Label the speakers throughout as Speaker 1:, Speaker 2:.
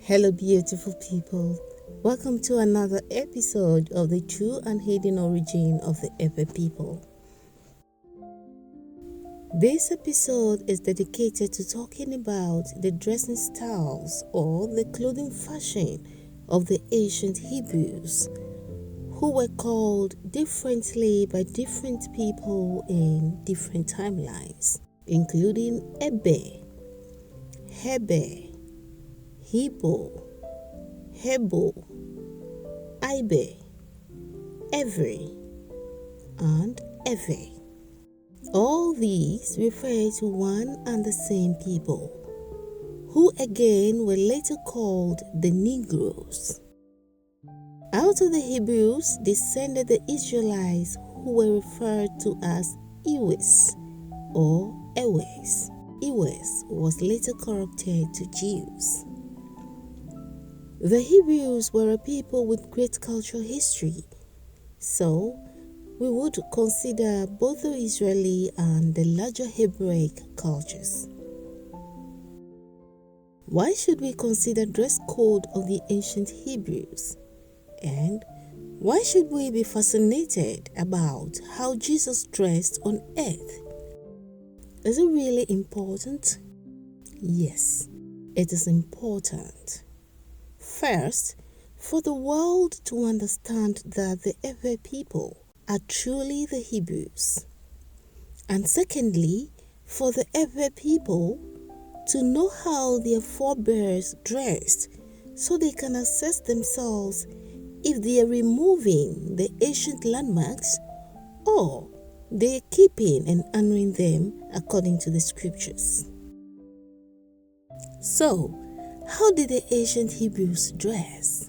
Speaker 1: Hello, beautiful people. Welcome to another episode of the true and hidden origin of the Ewe people. This episode is dedicated to talking about the dressing styles or the clothing fashion of the ancient Hebrews, who were called differently by different people in different timelines, including Ebe, Hebe, Hebo, Hebo, Ibe, Every, and Ewe. All these refer to one and the same people, who again were later called the Negroes. Out of the Hebrews descended the Israelites, who were referred to as Ewes or Ewes. Ewes was later corrupted to Jews. The Hebrews were a people with great cultural history, so we would consider both the Israeli and the larger Hebraic cultures. Why should we consider dress code of the ancient Hebrews? And why should we be fascinated about how Jesus dressed on earth? Is it really important? Yes, it is important. First, for the world to understand that the Ewe people are truly the Hebrews. And secondly, for the Ewe people to know how their forebears dressed so they can assess themselves if they are removing the ancient landmarks or they are keeping and honoring them according to the scriptures. So, how did the ancient Hebrews dress?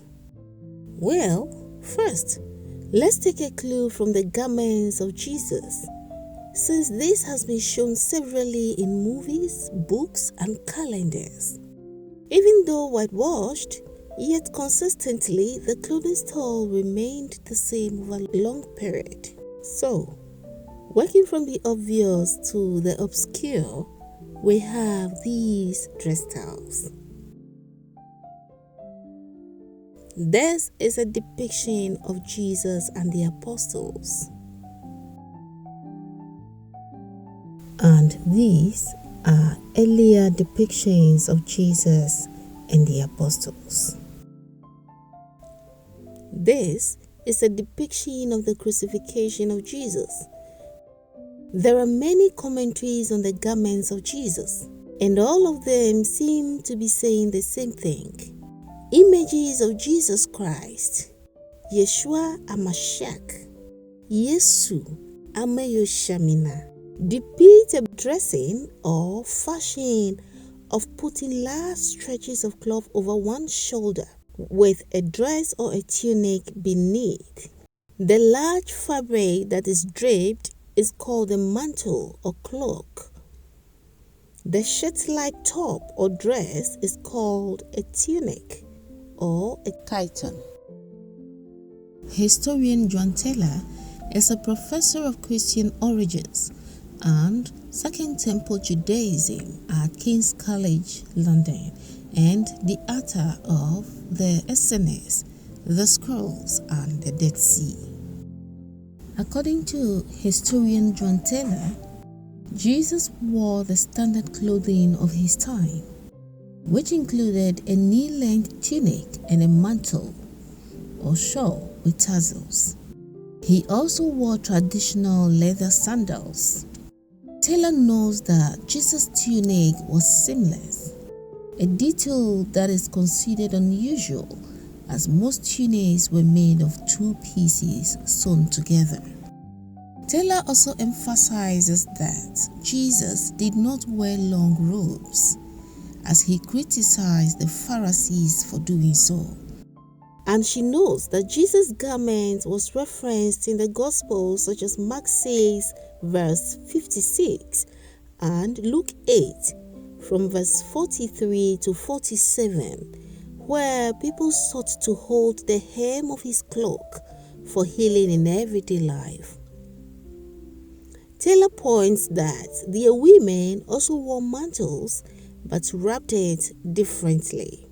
Speaker 1: Well, first, let's take a clue from the garments of Jesus, since this has been shown severally in movies, books, and calendars. Even though whitewashed, yet consistently the clothing style remained the same over a long period. So, working from the obvious to the obscure, we have these dress styles. This is a depiction of Jesus and the apostles. And these are earlier depictions of Jesus and the apostles. This is a depiction of the crucifixion of Jesus. There are many commentaries on the garments of Jesus, and all of them seem to be saying the same thing. Images of Jesus Christ, Yeshua Amashiach, Yesu Ameyoshamina, depict a dressing or fashion of putting large stretches of cloth over one shoulder with a dress or a tunic beneath. The large fabric that is draped is called a mantle or cloak. The shirt-like top or dress is called a tunic or a chiton. Historian John Taylor is a professor of Christian origins and Second Temple Judaism at King's College, London, and the author of the Essenes, the Scrolls, and the Dead Sea. According to historian John Taylor, Jesus wore the standard clothing of his time, which included a knee-length tunic and a mantle or shawl with tassels. He also wore traditional leather sandals. Taylor knows that Jesus' tunic was seamless, a detail that is considered unusual as most tunics were made of two pieces sewn together. Taylor also emphasizes that Jesus did not wear long robes, as he criticized the Pharisees for doing so. And she knows that Jesus' garment was referenced in the Gospels such as Mark 6 verse 56 and Luke 8 from verse 43 to 47, where people sought to hold the hem of his cloak for healing in everyday life. Taylor points that their women also wore mantles but wrapped it differently.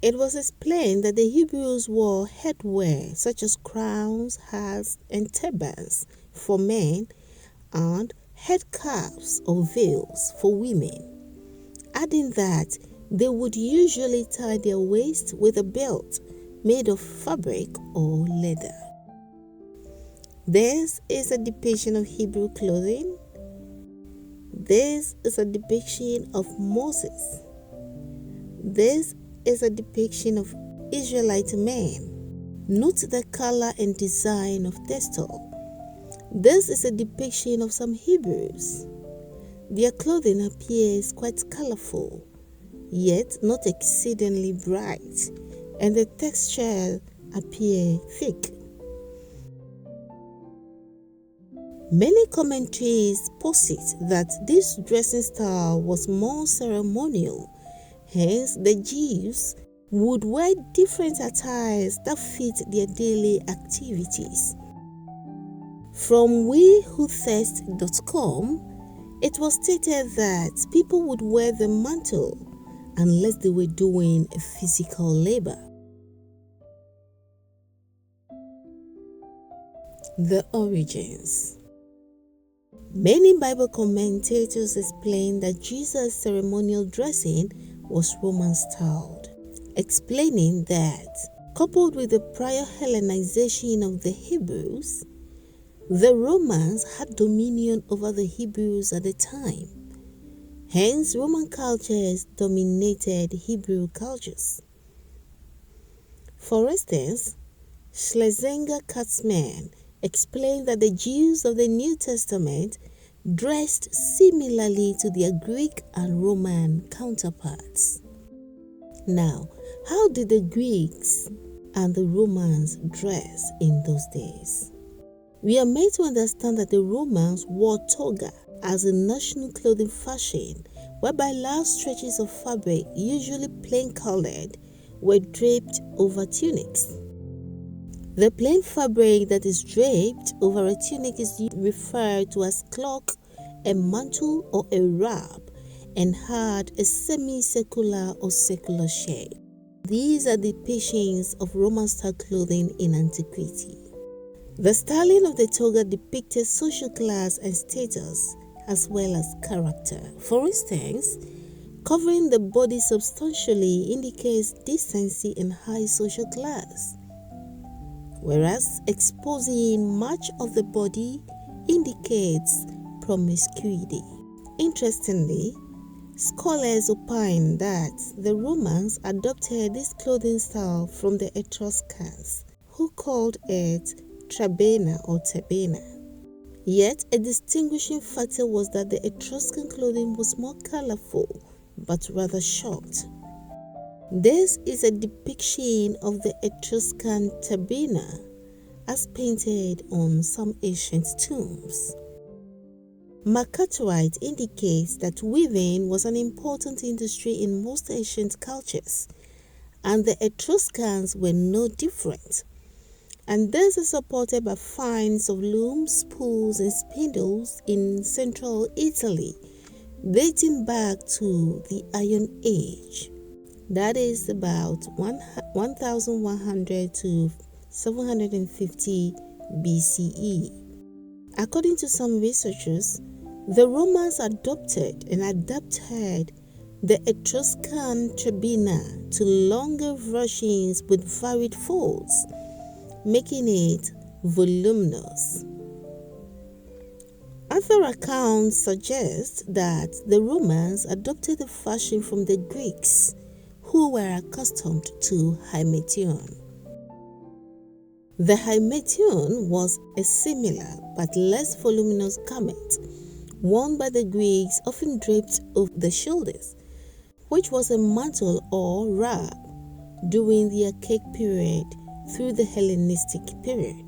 Speaker 1: It was explained that the Hebrews wore headwear such as crowns, hats, and turbans for men and headscarves or veils for women, adding that they would usually tie their waist with a belt made of fabric or leather. This is a depiction of Hebrew clothing. This is a depiction of Moses. This is a depiction of Israelite men. Note the color and design of textile. This is a depiction of some Hebrews. Their clothing appears quite colorful, yet not exceedingly bright, and the texture appear thick. Many commentaries posit that this dressing style was more ceremonial. Hence, the Jews would wear different attires that fit their daily activities. From wewhothirst.com, it was stated that people would wear the mantle unless they were doing a physical labor. The origins. Many Bible commentators explain that Jesus' ceremonial dressing was Roman-styled, explaining that, coupled with the prior Hellenization of the Hebrews, the Romans had dominion over the Hebrews at the time. Hence, Roman cultures dominated Hebrew cultures. For instance, Schlesinger-Katzmann explained that the Jews of the New Testament dressed similarly to their Greek and Roman counterparts. Now, how did the Greeks and the Romans dress in those days? We are made to understand that the Romans wore toga as a national clothing fashion, whereby large stretches of fabric, usually plain-colored, were draped over tunics. The plain fabric that is draped over a tunic is referred to as cloak, a mantle, or a wrap, and had a semicircular or circular shape. These are depictions of Roman-style clothing in antiquity. The styling of the toga depicted social class and status, as well as character. For instance, covering the body substantially indicates decency and high social class, whereas exposing much of the body indicates promiscuity. Interestingly, scholars opine that the Romans adopted this clothing style from the Etruscans, who called it trabena or tabena. Yet, a distinguishing factor was that the Etruscan clothing was more colorful, but rather short. This is a depiction of the Etruscan tabena as painted on some ancient tombs. Mercatorite indicates that weaving was an important industry in most ancient cultures, and the Etruscans were no different. And this is supported by finds of looms, spools, and spindles in central Italy, dating back to the Iron Age. That is about 1100 to 750 BCE. According to some researchers, the Romans adopted and adapted the Etruscan trabena to longer versions with varied folds, making it voluminous. Other accounts suggest that the Romans adopted the fashion from the Greeks, who were accustomed to himation. The himation was a similar but less voluminous garment worn by the Greeks, often draped over the shoulders, which was a mantle or wrap during the archaic period through the Hellenistic period.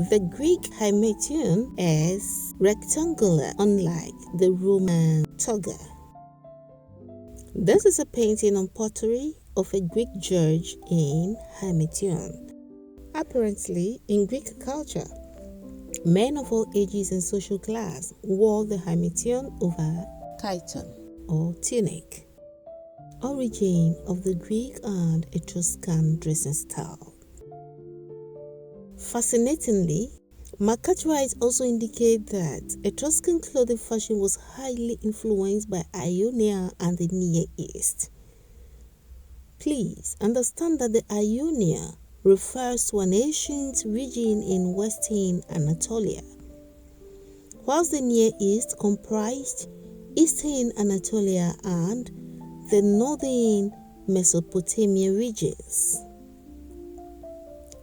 Speaker 1: The Greek himation is rectangular, unlike the Roman toga. This is a painting on pottery of a Greek judge in himation. Apparently, in Greek culture, men of all ages and social class wore the himation over chiton or tunic. Origin of the Greek and Etruscan dressing style. Fascinatingly, McCartwright also indicate that Etruscan clothing fashion was highly influenced by Ionia and the Near East. Please understand that the Ionia refers to an ancient region in western Anatolia, whilst the Near East comprised eastern Anatolia and the northern Mesopotamia regions.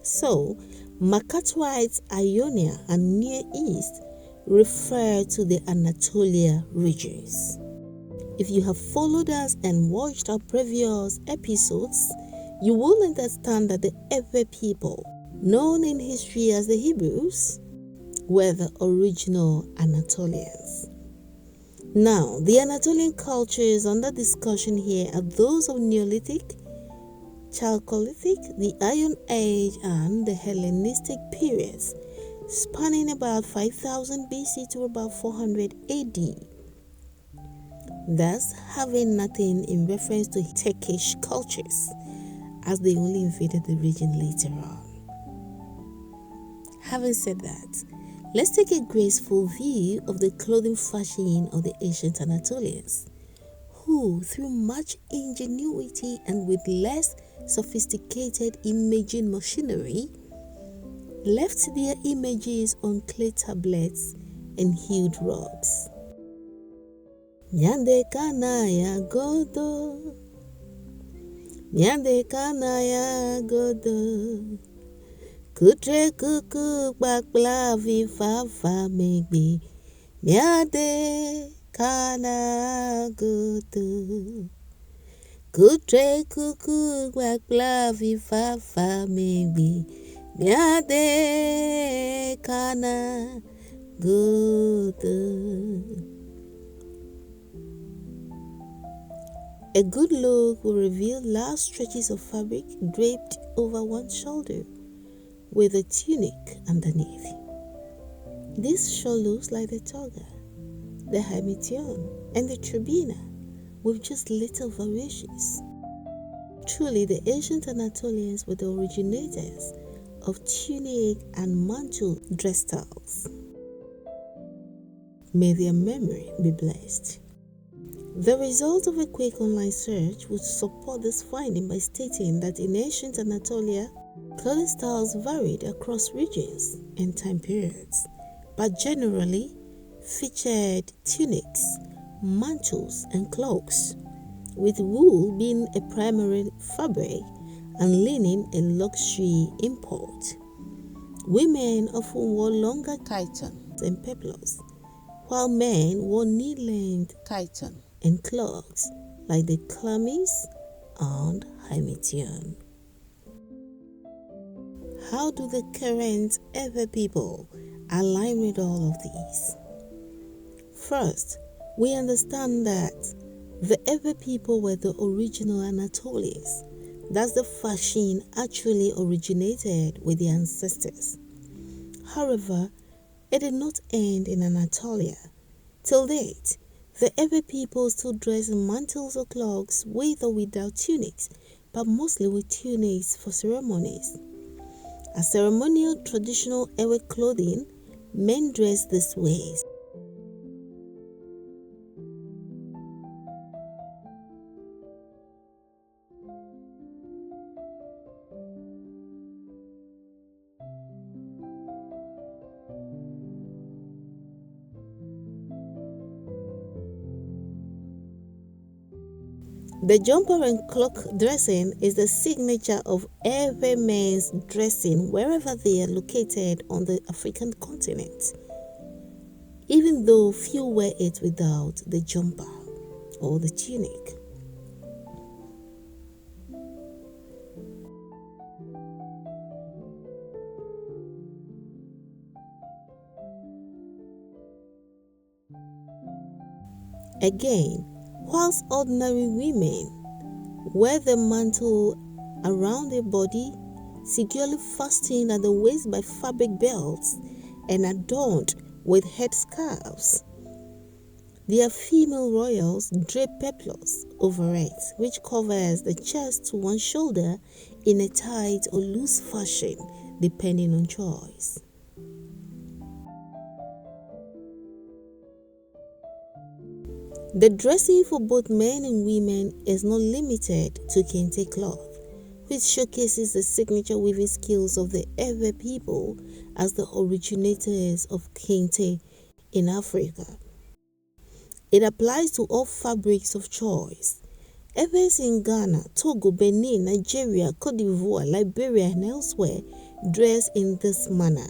Speaker 1: So, McCartwright's Ionia and Near East refer to the Anatolia regions. If you have followed us and watched our previous episodes, you will understand that the Ewe people, known in history as the Hebrews, were the original Anatolians. Now, the Anatolian cultures under discussion here are those of Neolithic, Chalcolithic, the Iron Age, and the Hellenistic periods, spanning about 5000 BC to about 400 AD. Thus, having nothing in reference to Turkish cultures, as they only invaded the region later on. Having said that, let's take a graceful view of the clothing fashion of the ancient Anatolians, who, through much ingenuity and with less sophisticated imaging machinery, left their images on clay tablets and hewed rocks. Nyande kanaya godo, nyande kanaya godo, kutre kuku bakla vifafa megbi, nyande kana godo, kutre kuku bakla vifafa megbi, nyande kana godo. A good look will reveal large stretches of fabric draped over one shoulder with a tunic underneath. This sure looks like the toga, the hamition, and the tribina with just little variations. Truly, the ancient Anatolians were the originators of tunic and mantle dress styles. May their memory be blessed. The result of a quick online search would support this finding by stating that in ancient Anatolia, clothing styles varied across regions and time periods, but generally featured tunics, mantles, and cloaks, with wool being a primary fabric and linen a luxury import. Women often wore longer chitons and peplos, while men wore knee-length chiton and cloaks like the chlamys and hamition. How do the current Ewe people align with all of these? First, we understand that the Ewe people were the original Anatolians. Thus, the fashion actually originated with the ancestors. However, it did not end in Anatolia. Till date, the Ewe people still dress in mantles or cloaks with or without tunics, but mostly with tunics for ceremonies. As ceremonial traditional Ewe clothing, men dress this way. The jumper and cloak dressing is the signature of every man's dressing wherever they are located on the African continent, even though few wear it without the jumper or the tunic. Again, whilst ordinary women wear the mantle around their body, securely fastened at the waist by fabric belts and adorned with headscarves, Their female royals drape peplums over it, which covers the chest to one shoulder in a tight or loose fashion, depending on choice. The dressing for both men and women is not limited to kente cloth, which showcases the signature weaving skills of the Ewe people as the originators of kente in Africa. It applies to all fabrics of choice. Ewes in Ghana, Togo, Benin, Nigeria, Cote d'Ivoire, Liberia, and elsewhere dress in this manner.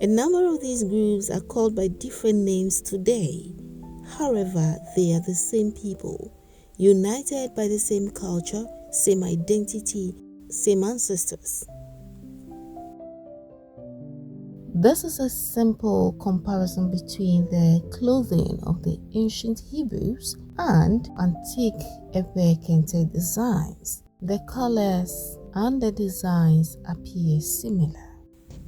Speaker 1: A number of these groups are called by different names today. However, they are the same people, united by the same culture, same identity, same ancestors. This is a simple comparison between the clothing of the ancient Hebrews and antique Ewe kente designs. The colors and the designs appear similar.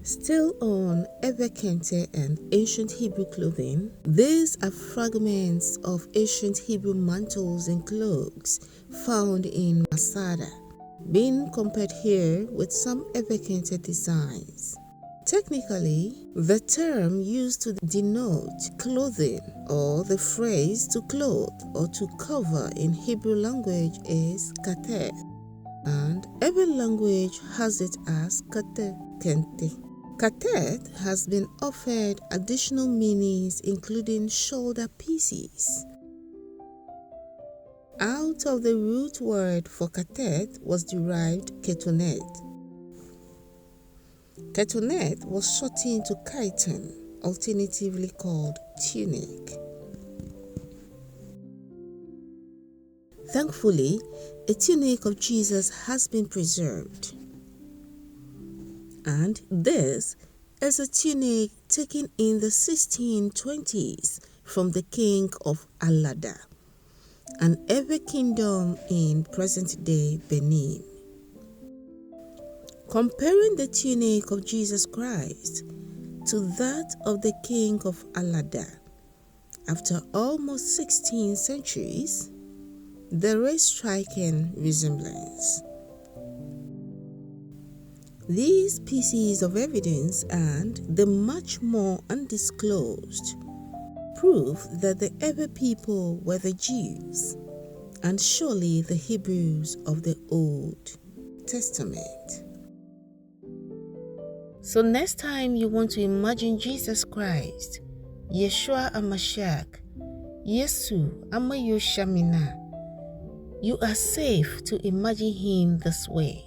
Speaker 1: Still on Ewe kente and ancient Hebrew clothing, these are fragments of ancient Hebrew mantles and cloaks found in Masada, being compared here with some Ewe kente designs. Technically, the term used to denote clothing or the phrase to clothe or to cover in Hebrew language is kateh, and every language has it as kateh kente. Kateh has been offered additional meanings including shoulder pieces. Out of the root word for kateh was derived ketonet. Ketonet was shortened to chiton, alternatively called tunic. Thankfully, a tunic of Jesus has been preserved. And this is a tunic taken in the 1620s from the king of Alada, an Ewe kingdom in present-day Benin. Comparing the tunic of Jesus Christ to that of the king of Alada, after almost 16 centuries, there is striking resemblance. These pieces of evidence and the much more undisclosed prove that the Ewe people were the Jews and surely the Hebrews of the Old Testament. So next time you want to imagine Jesus Christ, Yeshua HaMashiach, Yesu Amayoshamina, you are safe to imagine him this way,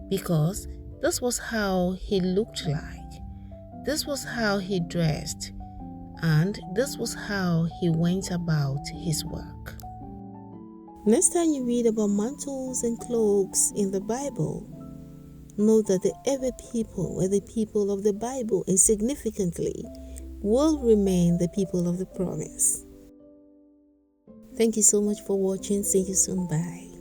Speaker 1: because this was how he looked like, this was how he dressed, and this was how he went about his work. Next time you read about mantles and cloaks in the Bible, know that the Ewe people were the people of the Bible and significantly will remain the people of the promise. Thank you so much for watching. See you soon. Bye.